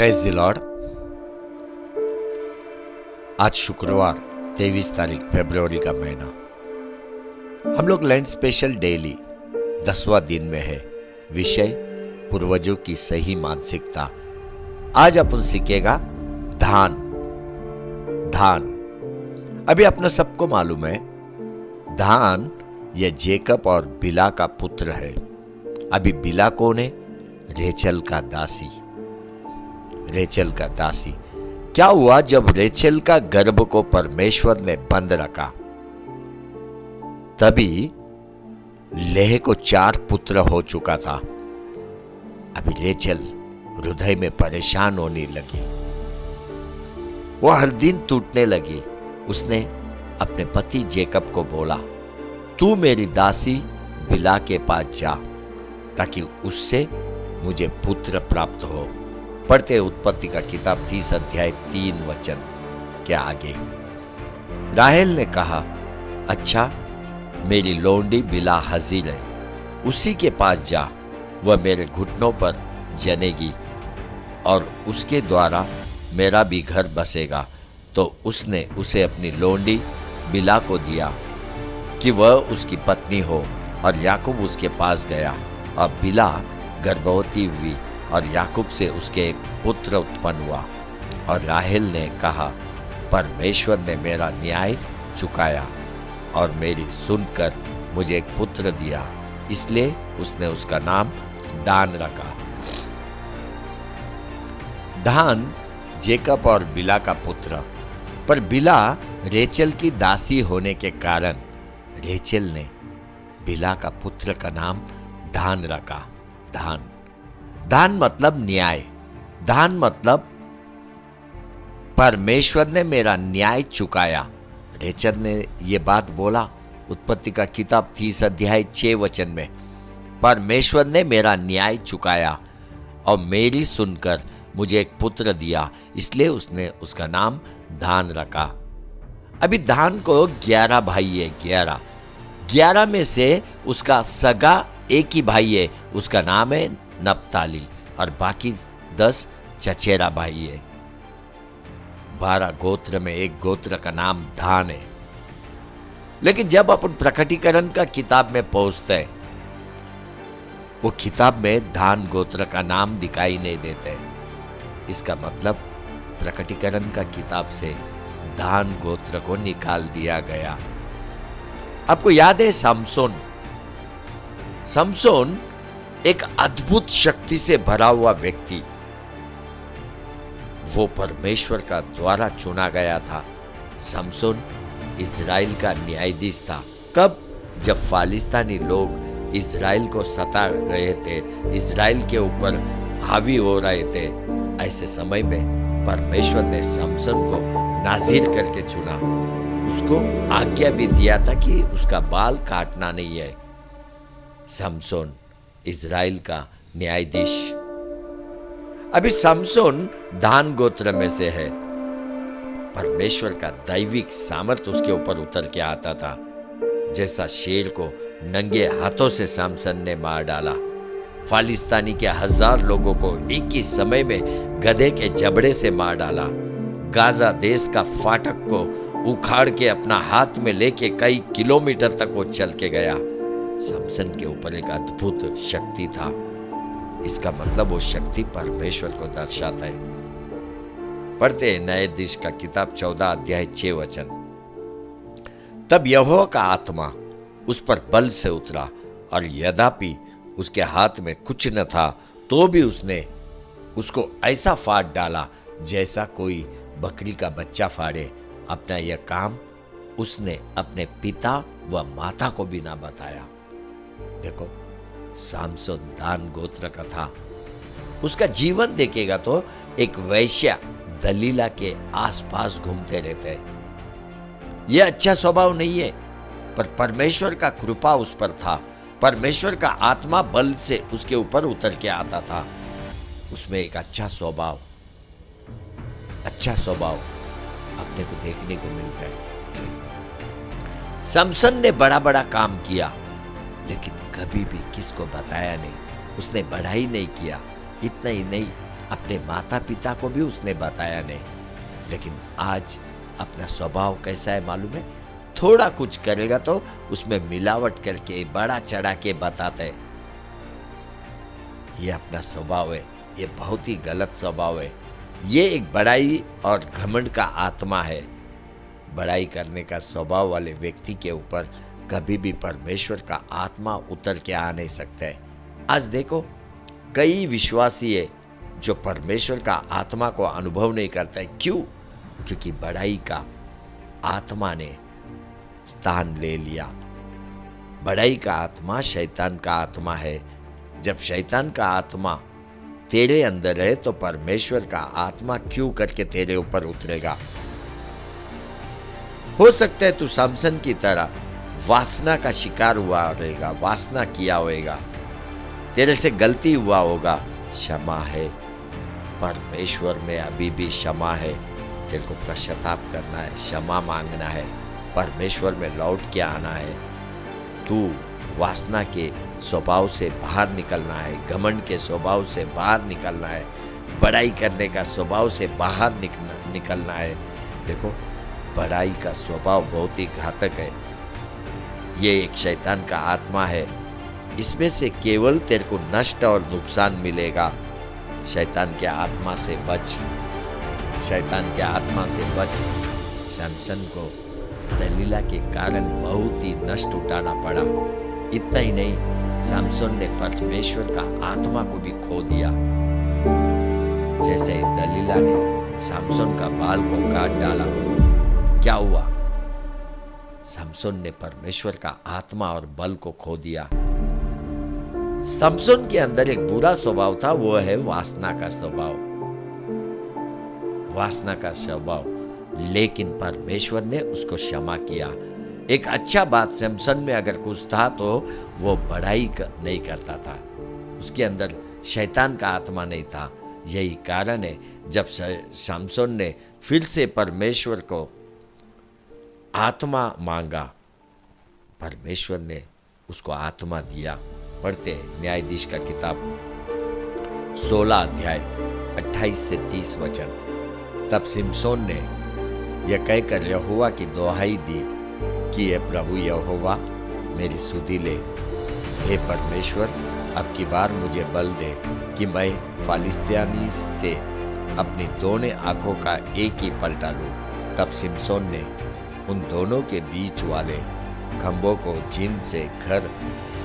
Praise the Lord. आज शुक्रवार 23 तारीख फरवरी का महीना, हम लोग लैंड स्पेशल डेली 10वां दिन में है। विषय पूर्वजों की सही मानसिकता। आज अपन सीखेगा धान। धान अभी अपना सबको मालूम है, धान यह जेकब और बिला का पुत्र है। अभी बिला कौन है? रेचल का दासी। रेचल का दासी। क्या हुआ जब रेचल का गर्भ को परमेश्वर ने बंद रखा, तभी लेह को 4 पुत्र हो चुका था। अभी रेचल हृदय में परेशान होने लगी, वो हर दिन टूटने लगी। उसने अपने पति जेकब को बोला, तू मेरी दासी बिला के पास जा ताकि उससे मुझे पुत्र प्राप्त हो। पढ़ते उत्पत्ति का किताब 30 अध्याय 3 वचन के आगे। राहेल ने कहा, अच्छा मेरी लोंडी बिला हाजिर है, उसी के पास जा, वह मेरे घुटनों पर जनेगी और उसके द्वारा मेरा भी घर बसेगा। तो उसने उसे अपनी लोंडी बिला को दिया कि वह उसकी पत्नी हो, और याकूब उसके पास गया और बिला गर्भवती हुई और याकूब से उसके एक पुत्र उत्पन्न हुआ। और राहेल ने कहा, परमेश्वर ने मेरा न्याय चुकाया और मेरी सुनकर मुझे एक पुत्र दिया, इसलिए उसने उसका नाम दान रखा। दान जेकब और बिला का पुत्र, पर बिला रेचल की दासी होने के कारण रेचल ने बिला का पुत्र का नाम धान रखा। धान धान मतलब न्याय। धान मतलब परमेश्वर ने मेरा न्याय चुकाया। रेचल ने यह बात बोला उत्पत्ति का किताब 30 अध्याय 6 वचन में, परमेश्वर ने मेरा न्याय चुकाया और मेरी सुनकर मुझे एक पुत्र दिया, इसलिए उसने उसका नाम धान रखा। अभी धान को 11 भाई है। 11 में से उसका सगा एक ही भाई है, उसका नाम है नप्ताली, और बाकी 10 चचेरा भाई है। 12 गोत्र में एक गोत्र का नाम धान है। लेकिन जब अपन प्रकटीकरण का किताब में पहुंचते हैं, वो किताब में धान गोत्र का नाम दिखाई नहीं देते। इसका मतलब प्रकटीकरण का किताब से धान गोत्र को निकाल दिया गया। आपको याद है समसोन? समसोन एक अद्भुत शक्ति से भरा हुआ व्यक्ति, वो परमेश्वर का द्वारा चुना गया था। समसोन इजराइल का न्यायाधीश था। कब? जब फालिस्तानी लोग इजराइल को सता रहे थे, इजराइल के ऊपर हावी हो रहे थे, ऐसे समय में परमेश्वर ने समसोन को नाज़ीर करके चुना। उसको आज्ञा भी दिया था कि उसका बाल काटना नहीं है। समसोन इजराइल का न्यायाधीश। अभी समसोन दान गोत्र में से है। परमेश्वर का दैविक सामर्थ उसके ऊपर उतर के आता था। जैसा शेर को नंगे हाथों से समसन ने मार डाला, फालिस्तानी के 1000 लोगों को एक ही समय में गधे के जबड़े से मार डाला, गाजा देश का फाटक को उखाड़ के अपना हाथ में लेके कई किलोमीटर तक वो चल के गया। समसन के ऊपर एक अद्भुत शक्ति था। इसका मतलब वो शक्ति परमेश्वर को दर्शाता है। पढ़ते हैं न्यायाधीश का किताब 14 अध्याय 6 वचन। तब यहोवा का आत्मा उस पर बल से उतरा, और यद्यपि उसके हाथ में कुछ न था, तो भी उसने उसको ऐसा फाड़ डाला जैसा कोई बकरी का बच्चा फाड़े। अपना यह काम उसने अपने पिता व माता को भी ना बताया। देखो, समसोन दान गोत्र का था। उसका जीवन देखेगा तो एक वैश्या दलीला के आसपास घूमते रहते हैं। यह अच्छा स्वभाव नहीं है, पर परमेश्वर का कृपा उस पर था। परमेश्वर का आत्मा बल से उसके ऊपर उतर के आता था। उसमें एक अच्छा स्वभाव अपने को देखने को मिलता है। समसन ने बड़ा बड़ा काम किया, लेकिन कभी भी किसको बताया नहीं। उसने बढ़ाई नहीं किया। इतना ही नहीं, अपने माता पिता को भी उसने बताया नहीं। लेकिन आज अपना स्वभाव कैसा है मालूम है? थोड़ा कुछ करेगा तो उसमें मिलावट करके बड़ा चढ़ा के बताते हैं। ये अपना स्वभाव है, ये बहुत ही गलत स्वभाव है। ये एक बड़ाई और घमंड का आत्मा है। बड़ाई करने का स्वभाव वाले व्यक्ति के ऊपर कभी भी परमेश्वर का आत्मा उतर के आ नहीं सकता है। आज देखो, कई विश्वासी है जो परमेश्वर का आत्मा को अनुभव नहीं करता है। क्यों? क्योंकि बड़ाई का आत्मा ने स्थान ले लिया। बड़ाई का आत्मा शैतान का आत्मा है। जब शैतान का आत्मा तेरे अंदर है तो परमेश्वर का आत्मा क्यों करके तेरे ऊपर उतरेगा? हो सकता है तू सामसन की तरह वासना का शिकार हुआ रहेगा, वासना किया होगा, तेरे से गलती हुआ होगा। क्षमा है, परमेश्वर में अभी भी क्षमा है। तेरे को पश्चाताप करना है, क्षमा मांगना है, परमेश्वर में लौट के आना है। तू वासना के स्वभाव से बाहर निकलना है, घमंड के स्वभाव से बाहर निकलना है, बड़ाई करने का स्वभाव से बाहर निकलना है। देखो, बड़ाई का स्वभाव बहुत ही घातक है। ये एक शैतान का आत्मा है। इसमें से केवल तेरे को नष्ट और नुकसान मिलेगा। शैतान के आत्मा से बच, शैतान के आत्मा से बच। सैमसन को दलीला के कारण बहुत ही नष्ट उठाना पड़ा। इतना ही नहीं, सैमसन ने परमेश्वर का आत्मा को भी खो दिया। जैसे दलीला ने सैमसन का बाल को काट डाला, क्या हुआ? सैमसन ने परमेश्वर का आत्मा और बल को खो दिया। सैमसन के अंदर एक बुरा स्वभाव था, वो है वासना का स्वभाव, वासना का स्वभाव। लेकिन परमेश्वर ने उसको क्षमा किया। एक अच्छा बात सैमसन में अगर कुछ था तो वो बड़ाई नहीं करता था। उसके अंदर शैतान का आत्मा नहीं था। यही कारण है जब सैमसन ने फिर से परमेश्वर को आत्मा मांगा, परमेश्वर ने उसको आत्मा दिया। पढ़ते हैं न्यायाधीश का किताब 16 अध्याय 28 से 30 वचन। तब सिमसोन ने यह कहकर यहोवा की दुहाई दी कि हे प्रभु यहोवा, मेरी सुधि ले। हे परमेश्वर, अब की बार मुझे बल दे कि मैं फालिस्तियानी से अपनी दोनों आंखों का एक ही पलटा लूं। तब सिमसोन ने उन दोनों के बीच वाले खंभों को जिनसे घर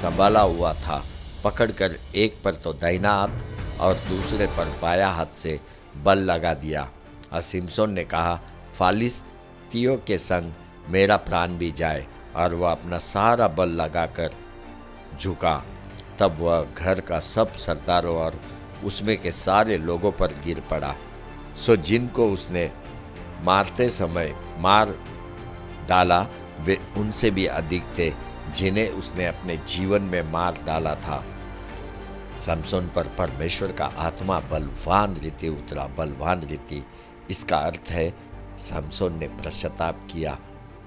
संभाला हुआ था पकड़कर एक पर तो दाहिना हाथ और दूसरे पर बाया हाथ से बल लगा दिया। और सिमसोन ने कहा, फालिस्तियों के संग मेरा प्राण भी जाए। और वह अपना सारा बल लगाकर झुका। तब वह घर का सब सरदारों और उसमें के सारे लोगों पर गिर पड़ा। सो जिनको उसने मारते समय मार डाला वे उनसे भी अधिक थे जिन्हें उसने अपने जीवन में मार डाला था। समसोन पर परमेश्वर का आत्मा बलवान रीति उतरा, बलवान रीति। इसका अर्थ है समसोन ने पश्चाताप किया,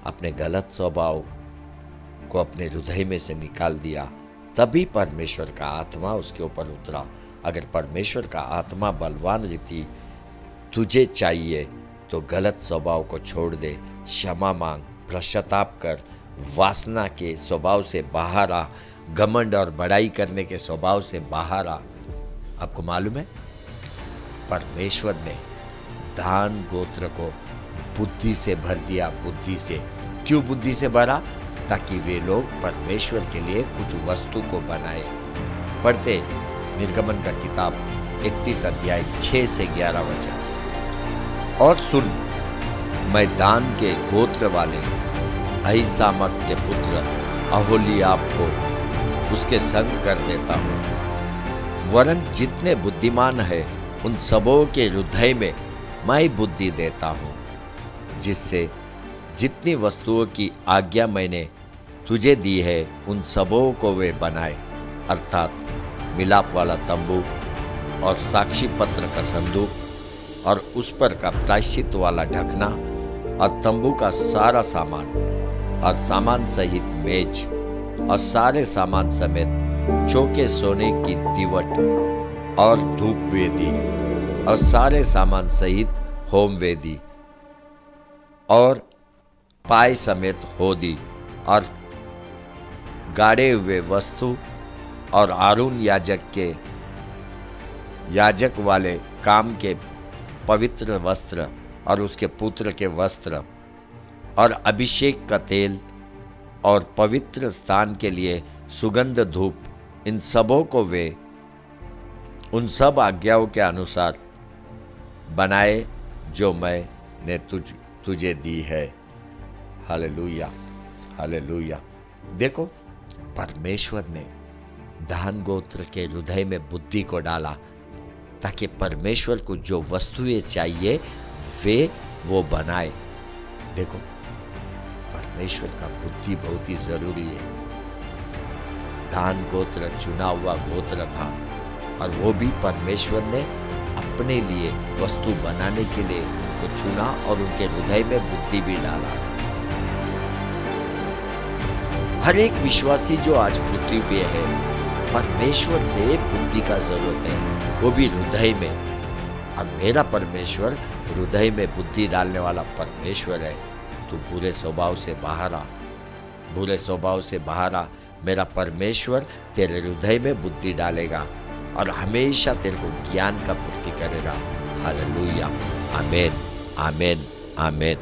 अपने गलत स्वभाव को अपने हृदय में से निकाल दिया, तभी परमेश्वर का आत्मा उसके ऊपर उतरा। अगर परमेश्वर का आत्मा बलवान रीति तुझे चाहिए तो गलत स्वभाव को छोड़ दे, क्षमा मांग, पश्चाताप कर, वासना के स्वभाव से बाहर आ, घमंड और बड़ाई करने के स्वभाव से बाहर आ। आपको मालूम है परमेश्वर ने दान गोत्र को बुद्धि से भर दिया, बुद्धि से। क्यों बुद्धि से भरा? ताकि वे लोग परमेश्वर के लिए कुछ वस्तु को बनाए। पढ़ते निर्गमन का किताब 31 अध्याय 6 से 11 वचन। और सुन, मैं दान के गोत्र वाले अहीसामक के पुत्र अहोलियाब को उसके संग कर देता हूँ, वरन जितने बुद्धिमान है उन सबों के हृदय में मैं बुद्धि देता हूँ, जिससे जितनी वस्तुओं की आज्ञा मैंने तुझे दी है उन सबों को वे बनाए, अर्थात मिलाप वाला तंबू और साक्षी पत्र का संदूक और उस पर का प्रायश्चित वाला ढकना और तंबू का सारा सामान और सामान सहित मेज और सारे सामान समेत चौके सोने की दीवट और धूप वेदी और सारे सामान सहित होम वेदी और पाए समेत होदी और गाड़े हुए वस्तु और आरून याजक वाले काम के पवित्र वस्त्र और उसके पुत्र के वस्त्र और अभिषेक का तेल और पवित्र स्थान के लिए सुगंध धूप, इन सबों को वे उन सब आज्ञाओं के अनुसार बनाए जो मैंने तुझे दी है। Hallelujah, hallelujah. देखो, परमेश्वर ने दान गोत्र के हृदय में बुद्धि को डाला ताकि परमेश्वर को जो वस्तुएं चाहिए वे वो बनाए। देखो, परमेश्वर का बुद्धि बहुत ही जरूरी है। दान गोत्र चुना हुआ गोत्र था और वो भी परमेश्वर ने अपने लिए वस्तु बनाने के लिए उनको चुना और उनके हृदय में बुद्धि भी डाला। हर एक विश्वासी जो आज पृथ्वी पे है, परमेश्वर से बुद्धि का जरूरत है, वो भी हृदय में। और मेरा परमेश्वर हृदय में बुद्धि डालने वाला परमेश्वर है। तू बुरे स्वभाव से बाहर आ, बुरे स्वभाव से बाहर आ। मेरा परमेश्वर तेरे हृदय में बुद्धि डालेगा और हमेशा तेरे को ज्ञान का पूर्ति करेगा। हालेलुया, आमीन, आमीन, आमीन।